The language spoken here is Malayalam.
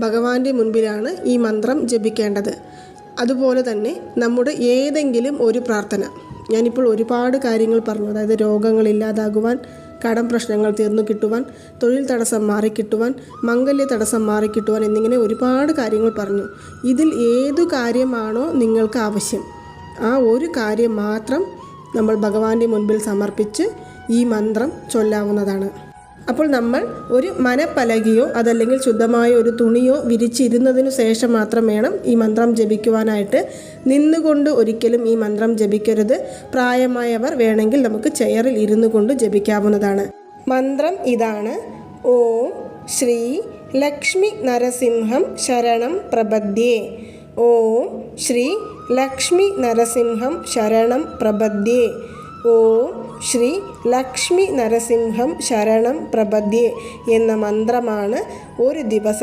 ഭഗവാന്റെ മുൻപിലാണ് ഈ മന്ത്രം ജപിക്കേണ്ടത്. അതുപോലെ തന്നെ നമ്മുടെ ഏതെങ്കിലും ഒരു പ്രാർത്ഥന, ഞാനിപ്പോൾ ഒരുപാട് കാര്യങ്ങൾ പറഞ്ഞു, അതായത് രോഗങ്ങളില്ലാതാകുവാൻ, കടം പ്രശ്നങ്ങൾ തീർന്നു കിട്ടുവാൻ, തൊഴിൽ തടസ്സം മാറിക്കിട്ടുവാൻ, മംഗല്യ തടസ്സം മാറിക്കിട്ടുവാൻ എന്നിങ്ങനെ ഒരുപാട് കാര്യങ്ങൾ പറഞ്ഞു. ഇതിൽ ഏതു കാര്യമാണോ നിങ്ങൾക്ക് ആവശ്യം, ആ ഒരു കാര്യം മാത്രം നമ്മൾ ഭഗവാന്റെ മുൻപിൽ സമർപ്പിച്ച് ഈ മന്ത്രം ചൊല്ലാവുന്നതാണ്. അപ്പോൾ നമ്മൾ ഒരു മനപ്പലകയോ അതല്ലെങ്കിൽ ശുദ്ധമായ ഒരു തുണിയോ വിരിച്ചിരുന്നതിനു ശേഷം മാത്രം വേണം ഈ മന്ത്രം ജപിക്കുവാനായിട്ട്. നിന്നുകൊണ്ട് ഒരിക്കലും ഈ മന്ത്രം ജപിക്കരുത്. പ്രായമായവർ വേണമെങ്കിൽ നമുക്ക് ചെയറിൽ ഇരുന്നു കൊണ്ട് ജപിക്കാവുന്നതാണ്. മന്ത്രം ഇതാണ്: ഓം ശ്രീ ലക്ഷ്മി നരസിംഹം ശരണം പ്രപദ്യേ. ഓം ശ്രീ ലക്ഷ്മി നരസിംഹം ശരണം പ്രപദ്യേ. ഓം ശ്രീ ലക്ഷ്മി നരസിംഹം ശരണം പ്രപദ്യേ എന്ന മന്ത്രമാണ് ഒരു ദിവസം